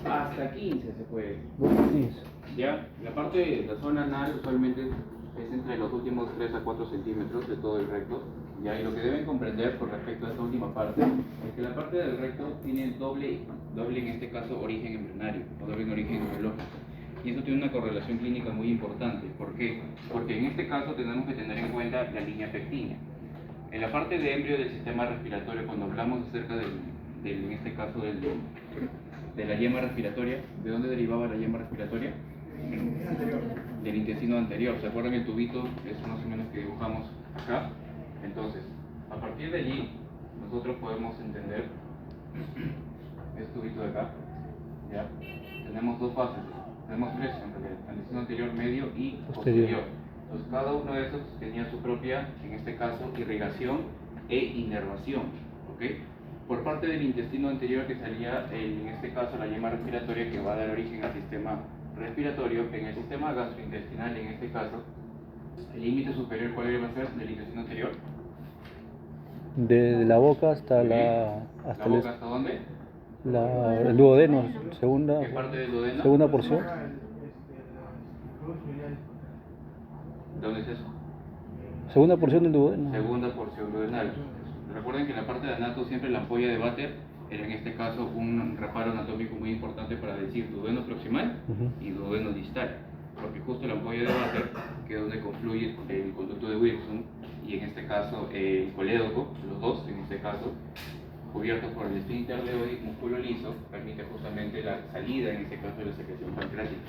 hasta 15 se puede. 15. Ya, la parte de la zona anal usualmente es entre los últimos 3 a 4 centímetros de todo el recto. Ya, y lo que deben comprender con respecto a esta última parte es que la parte del recto tiene doble en este caso origen embrionario o doble en origen embriológico. Y eso tiene una correlación clínica muy importante. ¿Por qué? Porque en este caso tenemos que tener en cuenta la línea pectínea. En la parte de embrio del sistema respiratorio, cuando hablamos acerca en este caso de la yema respiratoria, ¿de dónde derivaba la yema respiratoria? Del intestino anterior. ¿Se acuerdan el tubito? Es más o menos que dibujamos acá. Entonces, a partir de allí, nosotros podemos entender este tubito de acá. ¿Ya? Tenemos dos fases. Tenemos tres en realidad: el intestino anterior, medio y posterior. Entonces, cada uno de esos tenía su propia, en este caso, irrigación e inervación. ¿Ok? Por parte del intestino anterior, que salía, en este caso, la yema respiratoria, que va a dar origen al sistema respiratorio. En el sistema gastrointestinal, en este caso, el límite superior, ¿cuál va a ser del intestino anterior? De la boca hasta ¿La boca hasta dónde? el duodeno, ¿Qué parte del duodeno? segunda porción. ¿Dónde es eso? Segunda porción del duodeno. Segunda porción duodenal. Recuerden que en la parte de anato siempre la ampolla de váter era en este caso un reparo anatómico muy importante para decir duodeno proximal y duodeno distal, porque justo la ampolla de váter, que es donde confluye el conducto de Wilson y en este caso el colédoco, los dos en este caso, cubiertos por el esfínter de músculo liso, permite justamente la salida en este caso de la secreción pancreática,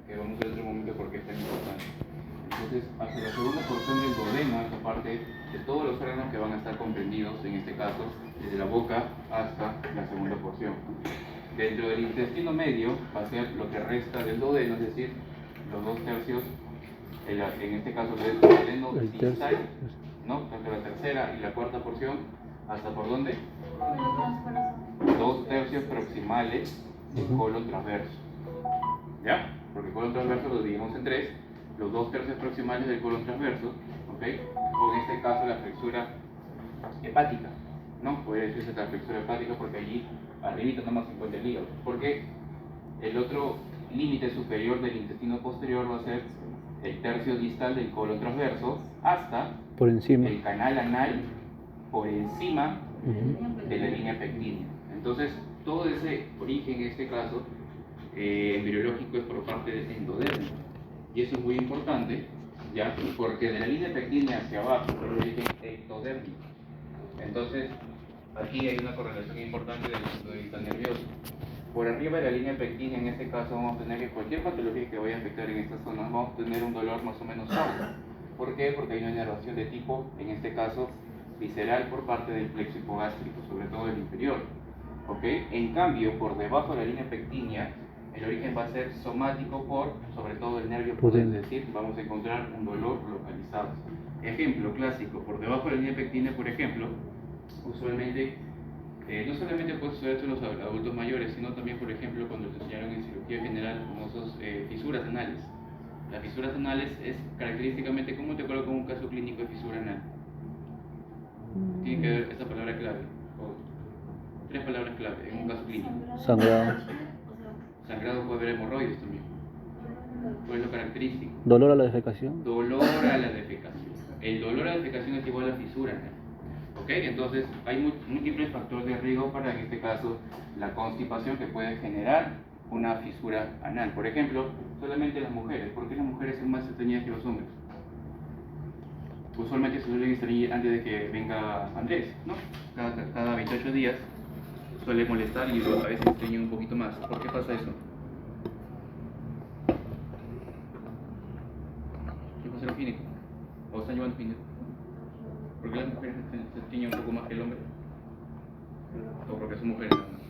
que vamos a ver en otro momento por qué es tan importante. Entonces, hacia la segunda porción del duodeno, esta parte de todos los órganos que van a estar comprendidos, en este caso, desde la boca hasta la segunda porción. Dentro del intestino medio va a ser lo que resta del duodeno, es decir, los 2/3, en este caso del duodeno distal, ¿no? Tanto la tercera y la cuarta porción, ¿hasta por dónde? 2/3 proximales del colon transverso. ¿Ya? Porque el colon transverso lo dividimos en tres. Los 2/3 proximales del colon transverso, ¿ok? O en este caso la flexura hepática, ¿no? Puede decirse la flexura hepática porque allí arribita nomás se encuentra el hígado. Porque el otro límite superior del intestino posterior va a ser el tercio distal del colon transverso hasta por encima el canal anal, por encima de la línea pectínea. Entonces, todo ese origen en este caso embriológico es por parte del endodermo. Y eso es muy importante, ¿ya? Porque de la línea pectínea hacia abajo es el origen ectodérmico. Entonces, aquí hay una correlación importante del punto de vista nervioso. Por arriba de la línea pectínea, en este caso, vamos a tener que cualquier patología que vaya a afectar en esta zona, vamos a tener un dolor más o menos suave. ¿Por qué? Porque hay una inervación de tipo, en este caso, visceral por parte del plexo hipogástrico, sobre todo el inferior. ¿Ok? En cambio, por debajo de la línea pectínea, el origen va a ser somático por, sobre todo, el nervio pudente, es decir, vamos a encontrar un dolor localizado. Ejemplo clásico, por debajo de la línea pectínea, por ejemplo, usualmente, no solamente puede suceder en los adultos mayores, sino también, por ejemplo, cuando les enseñaron en cirugía general, famosas fisuras anales. Las fisuras anales es característicamente, ¿cómo te acuerdas con un caso clínico de fisura anal? Tiene que ver esta palabra clave, o tres palabras clave en un caso clínico. sangrado. Sangrado, puede haber hemorroides también. ¿Cuál es lo característico? Dolor a la defecación. Dolor a la defecación. El dolor a la defecación es igual a fisura anal. ¿Ok? Entonces, hay múltiples factores de riesgo para, en este caso, la constipación que puede generar una fisura anal. Por ejemplo, solamente las mujeres. ¿Por qué las mujeres son más estreñidas que los hombres? Usualmente se suelen estreñir antes de que venga Andrés, ¿no? Cada 28 días suele molestar y a veces estreñen un poquito más. ¿Por qué pasa eso? ¿Qué pasa los gínecos? ¿O están llevando gínecos? ¿Por qué las mujeres se estreñen un poco más que el hombre? ¿O porque son mujeres nada más?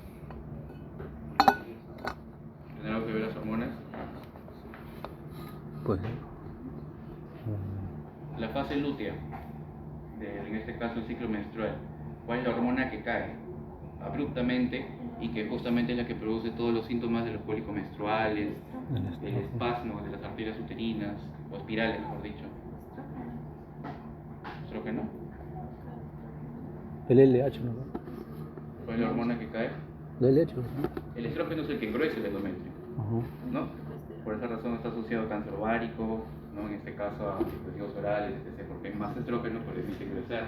¿Tienen algo que ver las hormonas? Pues La fase lútea, en este caso el ciclo menstrual, ¿cuál es la hormona que cae abruptamente y que justamente es la que produce todos los síntomas de los cólicos menstruales, del espasmo de las arterias uterinas, o espirales, mejor dicho? ¿Estrógeno? el LH, ¿no? ¿Cuál es la hormona que cae? Lo he hecho. El estrógeno es el que engruesa el endometrio, Ajá. ¿no? Por esa razón está asociado a cáncer ovárico, ¿no? En este caso a dispositivos orales, etc. Porque hay más estrógeno, permite ingresar.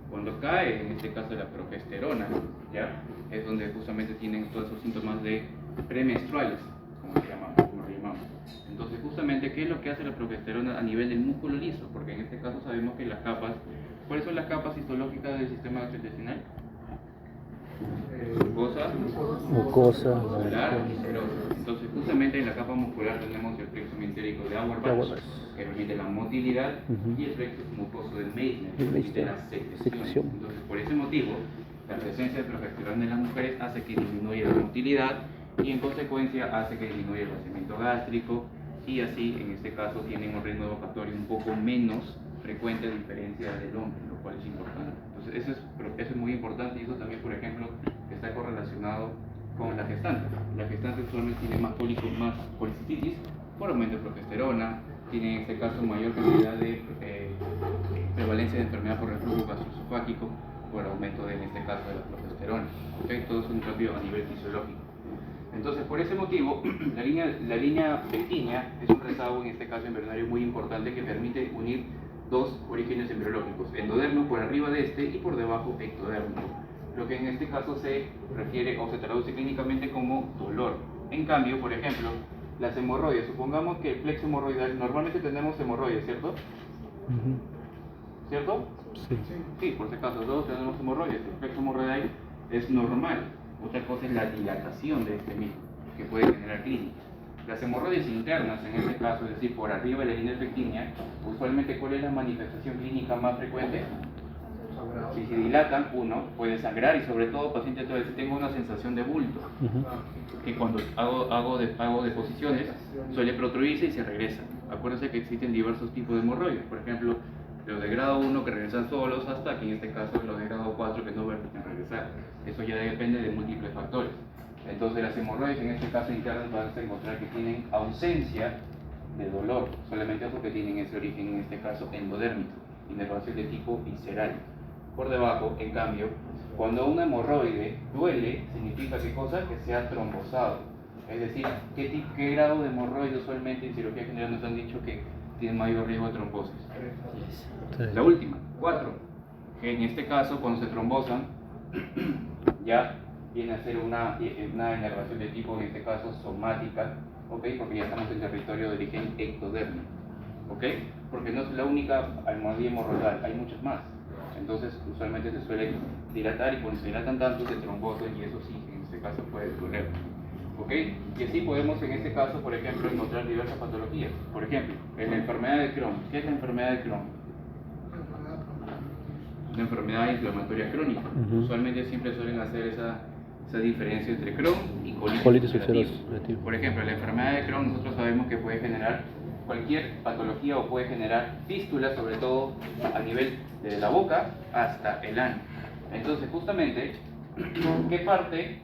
Cuando cae, en este caso la progesterona, ¿ya? Es donde justamente tienen todos esos síntomas de premenstruales, como le llamamos. Entonces, justamente, ¿qué es lo que hace la progesterona a nivel del músculo liso? Porque en este caso sabemos que las capas, ¿cuáles son las capas histológicas del sistema gastrointestinal? Mucosa, Mucosa. muscular y serosa. Entonces, justamente en la capa muscular tenemos el plexo mesentérico de Auerbach, que permite la motilidad, y el plexo mucoso de Meissner, que permite la secreción. Entonces, por ese motivo, la presencia de progesterona en las mujeres hace que disminuya la motilidad y en consecuencia hace que disminuya el vaciamiento gástrico y así, en este caso, tienen un ritmo evocatorio un poco menos frecuente a diferencia del hombre, lo cual es importante. Entonces, eso es muy importante y eso también, por ejemplo, está correlacionado con la gestante. La gestante usualmente tiene más pólipos, más policistitis por aumento de progesterona, tiene en este caso mayor cantidad de prevalencia de enfermedad por reflujo gastroesofágico por aumento de, en este caso, de la progesterona. ¿Okay? Todo es un cambio a nivel fisiológico. Entonces, por ese motivo, la línea pectínea es un rezago, en este caso embrionario, muy importante que permite unir dos orígenes embriológicos, endodermo por arriba de este y por debajo ectodermo, lo que en este caso se refiere o se traduce clínicamente como dolor. En cambio, por ejemplo, las hemorroides, supongamos que el plexo hemorroidal, normalmente tenemos hemorroides, ¿cierto? ¿Cierto? Sí. Sí, por si acaso, todos tenemos hemorroides, el plexo hemorroidal es normal. Otra cosa es la dilatación de este mismo, que puede generar clínica. Las hemorroides internas, en este caso, es decir, por arriba de la línea pectínea, usualmente, ¿cuál es la manifestación clínica más frecuente? Si se dilatan, uno puede sangrar y sobre todo, paciente, entonces tengo una sensación de bulto, que cuando hago deposiciones suele protruirse y se regresa. Acuérdense que existen diversos tipos de hemorroides, por ejemplo, los de grado 1 que regresan solos hasta que en este caso los de grado 4 que no permiten regresar. Eso ya depende de múltiples factores. Entonces las hemorroides en este caso internas van a encontrar que tienen ausencia de dolor, solamente eso que tienen ese origen en este caso endodérmico, inervación de tipo visceral. Por debajo, en cambio, cuando una hemorroide duele, significa ¿qué cosa? Que se ha trombosado. Es decir, ¿qué grado de hemorroide usualmente en cirugía general nos han dicho que tiene mayor riesgo de trombosis? La última, 4. Que en este caso, cuando se trombosan, ya viene a ser una inervación de tipo, en este caso, somática, ¿ok? Porque ya estamos en territorio de origen ectodérmico, ¿ok? Porque no es la única almohadilla hemorroidal, hay muchas más. Entonces, usualmente se suele dilatar y cuando se dilatan tanto se trombosan y eso sí, en este caso puede doler, ¿ok? Y así podemos, en este caso, por ejemplo, encontrar diversas patologías. Por ejemplo, en la enfermedad de Crohn. ¿Qué es la enfermedad de Crohn? Una enfermedad inflamatoria crónica. Usualmente siempre suelen hacer esa diferencia entre Crohn y colitis ulcerativa. Por ejemplo, la enfermedad de Crohn nosotros sabemos que puede generar cualquier patología o puede generar fístulas, sobre todo a nivel de la boca hasta el ano. Entonces, justamente, ¿qué parte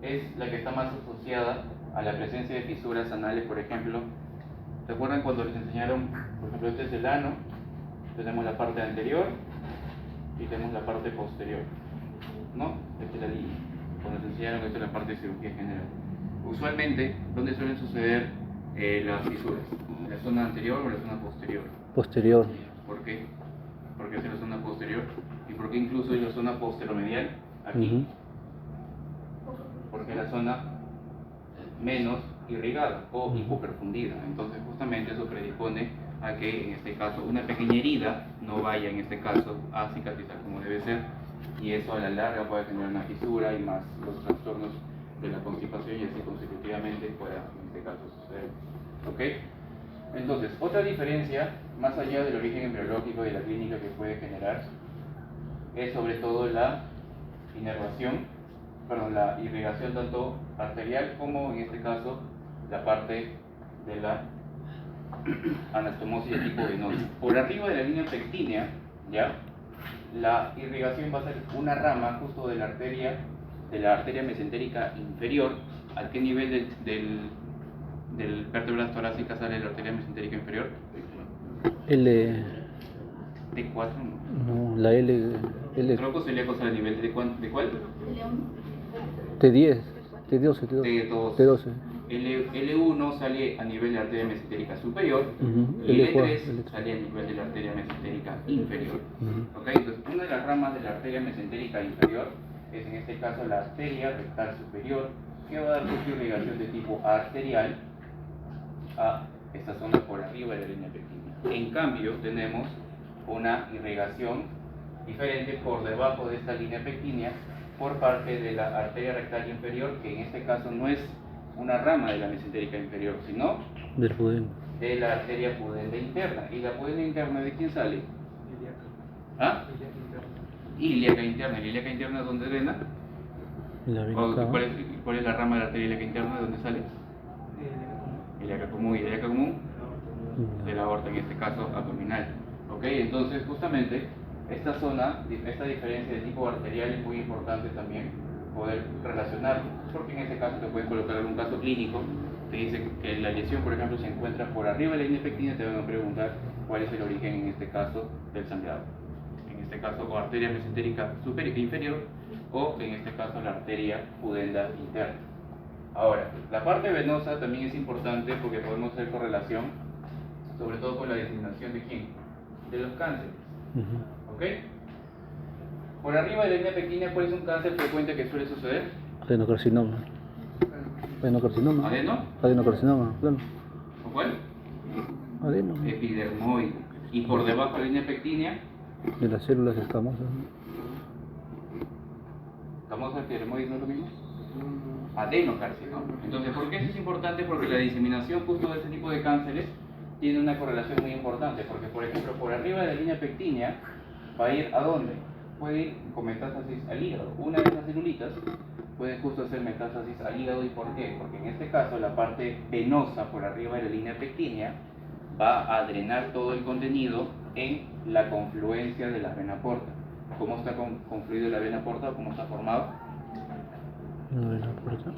es la que está más asociada a la presencia de fisuras anales, por ejemplo? ¿Se acuerdan cuando les enseñaron, por ejemplo, este es el ano, tenemos la parte anterior y tenemos la parte posterior, ¿no? Esta es la línea. Cuando les enseñaron, esta es la parte de cirugía general. Usualmente, ¿dónde suelen suceder las fisuras? ¿En la zona anterior o en la zona posterior? Posterior. ¿Por qué? ¿Por qué es en la zona posterior? ¿Y por qué incluso en la zona posteromedial? Aquí. Porque es la zona menos irrigada o hipoperfundida. Entonces, justamente eso predispone a que, en este caso, una pequeña herida no vaya, en este caso, a cicatrizar como debe ser. Y eso a la larga puede generar una fisura y más los trastornos de la constipación y así consecutivamente pueda, en este caso, suceder. ¿Ok? Entonces, otra diferencia, más allá del origen embriológico y de la clínica que puede generar, es sobre todo la la irrigación tanto arterial como, en este caso, la parte de la anastomosis de tipo venoso. Por arriba de la línea pectínea, ¿ya? La irrigación va a ser una rama justo de la arteria mesentérica inferior. ¿A qué nivel del vértebras torácicas sale la arteria mesentérica inferior? T4, No, la L. El tronco celíaco sale a nivel de cuál? T10. T12, T2. T12. L1 sale a nivel de la arteria mesentérica superior Ujú. y L4, L3 sale a nivel de la arteria mesentérica inferior. Ujú. ¿Ok? Entonces, una de las ramas de la arteria mesentérica inferior es en este caso la arteria rectal superior, que va a dar su irrigación de tipo arterial a esta zona por arriba de la línea pectínica. En cambio, tenemos una irrigación diferente por debajo de esta línea pectínea por parte de la arteria rectal inferior, que en este caso no es una rama de la mesentérica inferior, sino Del pudín. de la arteria pudenda interna. ¿Y la pudenda interna de quién sale? ¿Ah? Ilíaca interna. ¿La ilíaca interna dónde drena? La vena ¿O acá. cuál es la rama de la arteria ilíaca interna? ¿De dónde sale? Ilíaca común. ¿Ilíaca común? De la aorta, en este caso abdominal. ¿Ok? Entonces, justamente, esta zona, esta diferencia de tipo arterial es muy importante también poder relacionarlo, porque en este caso te pueden colocar algún caso clínico, te dicen que la lesión, por ejemplo, se encuentra por arriba de la línea pectina, te van a preguntar cuál es el origen, en este caso, del sangrado. En este caso, o arteria mesentérica superior, inferior, o en este caso, la arteria pudenda interna. Ahora, la parte venosa también es importante porque podemos hacer correlación, sobre todo con la diseminación de quién, de los cánceres. Ujú. ¿Ok? Por arriba de la línea pequeña, ¿cuál es un cáncer frecuente que suele suceder? Adenocarcinoma. Adenocarcinoma. ¿Adeno? Adenocarcinoma, claro. ¿O cuál? Adeno. Epidermoide. Y por debajo de la línea pectínea, De las células escamosas. ¿estamos epidermoide no es lo mismo? Adenocarcinoma. Entonces, ¿por qué eso es importante? Porque la diseminación justo de este tipo de cánceres tiene una correlación muy importante. Porque, por ejemplo, por arriba de la línea pectínea va a ir ¿a dónde? Puede ir con metástasis al hígado. Una de esas celulitas puede justo hacer metástasis al hígado. ¿Y por qué? Porque en este caso la parte venosa por arriba de la línea pectínea va a drenar todo el contenido en la confluencia de la vena porta. ¿Cómo está confluido la vena porta o cómo está formado? No vena porta.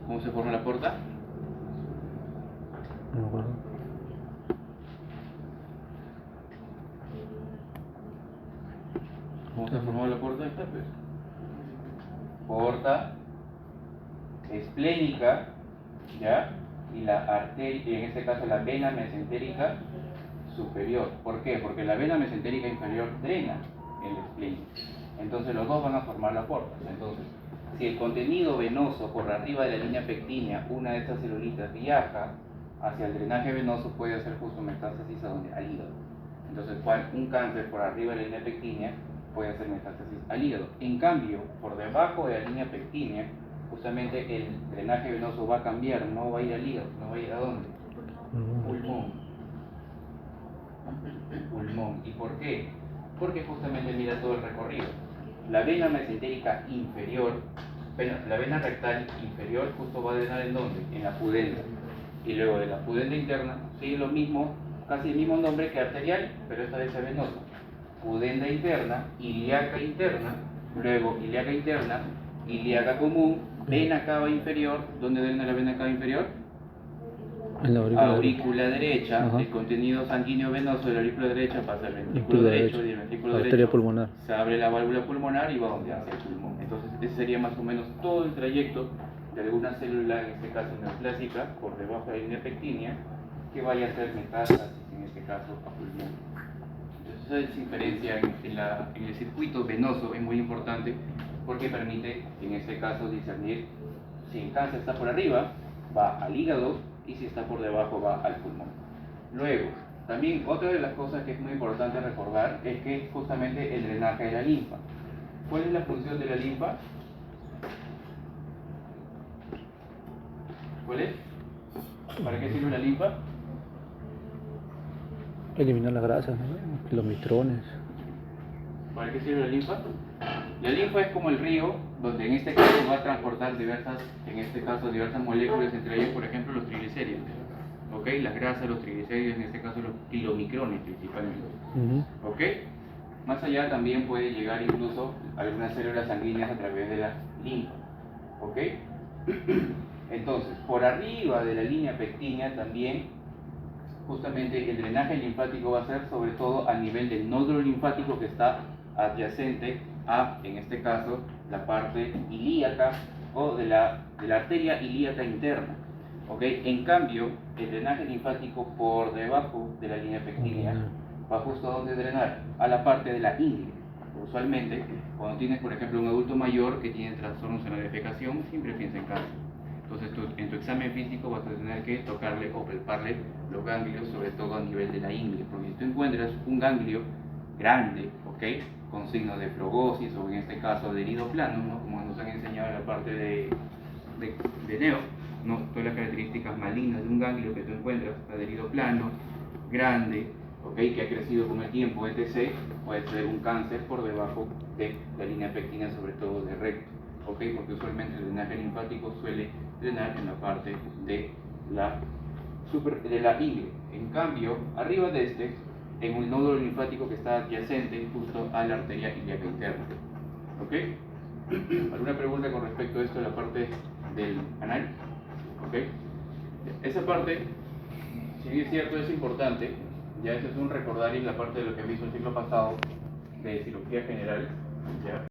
¿Cómo se forma la porta? No me acuerdo. ¿Cómo se formó la porta? Esta, pues. Porta esplénica, ¿ya? Y la arteria, y en este caso la vena mesentérica superior. ¿Por qué? Porque la vena mesentérica inferior drena el esplénico. Entonces los dos van a formar la porta. Entonces, si el contenido venoso por arriba de la línea pectínea, una de estas celulitas viaja hacia el drenaje venoso, puede hacer justo metástasis a donde, al hígado. Entonces, un cáncer por arriba de la línea pectínea puede hacer metástasis al hígado. En cambio, por debajo de la línea pectínea, justamente el drenaje venoso va a cambiar, no va a ir al hígado, no va a ir a dónde? Pulmón. Pulmón. ¿Y por qué? Porque justamente mira todo el recorrido. La vena mesentérica inferior, la vena rectal inferior justo va a drenar ¿en dónde? En la pudenda. Y luego de la pudenda interna sigue lo mismo, casi el mismo nombre que arterial, pero esta vez es venosa. Pudenda interna, ilíaca interna, luego ilíaca interna, ilíaca común, vena cava inferior. ¿Dónde drena la vena cava inferior? En la Aurícula derecha. Ajá. El contenido sanguíneo venoso de la aurícula derecha pasa al ventrículo derecho, y el ventrículo Arteria derecho pulmonar. se abre la válvula pulmonar y va donde hace el pulmón. Entonces ese sería más o menos todo el trayecto de alguna célula, en este caso neoplásica, por debajo de la línea pectínea, que vaya a hacer metástasis, en este caso a pulmón. Entonces esa diferencia en el circuito venoso es muy importante porque permite, en este caso, discernir si el cáncer está por arriba, va al hígado, y si está por debajo, va al pulmón. Luego, también otra de las cosas que es muy importante recordar es que justamente el drenaje de la linfa. ¿Cuál es la función de la linfa? ¿Cuál es? ¿Para qué sirve la linfa? Eliminar las grasas, ¿no? Los mitrones. ¿Para qué sirve la linfa? La linfa es como el río, donde en este caso va a transportar diversas moléculas, entre ellas, por ejemplo, los triglicéridos. ¿Ok? Las grasas, los triglicéridos, en este caso los kilomicrones principalmente. ¿Ok? Más allá también puede llegar incluso a algunas células sanguíneas a través de la linfa. ¿Ok? Entonces, por arriba de la línea pectínea también, justamente el drenaje linfático va a ser sobre todo a nivel del nódulo linfático que está adyacente a, en este caso, la parte ilíaca o de la arteria ilíaca interna. ¿Ok? En cambio, el drenaje linfático por debajo de la línea pectínea va justo a donde drenar, a la parte de la ingle. Usualmente, cuando tienes, por ejemplo, un adulto mayor que tiene trastornos en la defecación, siempre piensa en cáncer. Entonces, en tu examen físico vas a tener que tocarle o palparle los ganglios, sobre todo a nivel de la ingle, porque si tú encuentras un ganglio grande, ¿ok?, con signos de flogosis o en este caso adherido plano, ¿no?, como nos han enseñado en la parte de Neo, ¿no?, todas las características malignas de un ganglio que tú encuentras, adherido plano, grande, ¿ok?, que ha crecido con el tiempo, etc., puede ser un cáncer por debajo de la línea pectina, sobre todo de recto, ¿ok?, porque usualmente el drenaje linfático suele drenar en la parte de la ingle. En cambio, arriba de este, en un nódulo linfático que está adyacente justo a la arteria ilíaca interna. ¿Ok? ¿Alguna pregunta con respecto a esto de la parte del anal? ¿Ok? Esa parte, si bien es cierto, es importante, ya eso es un recordar y la parte de lo que he visto el ciclo pasado de cirugía general, ¿ya?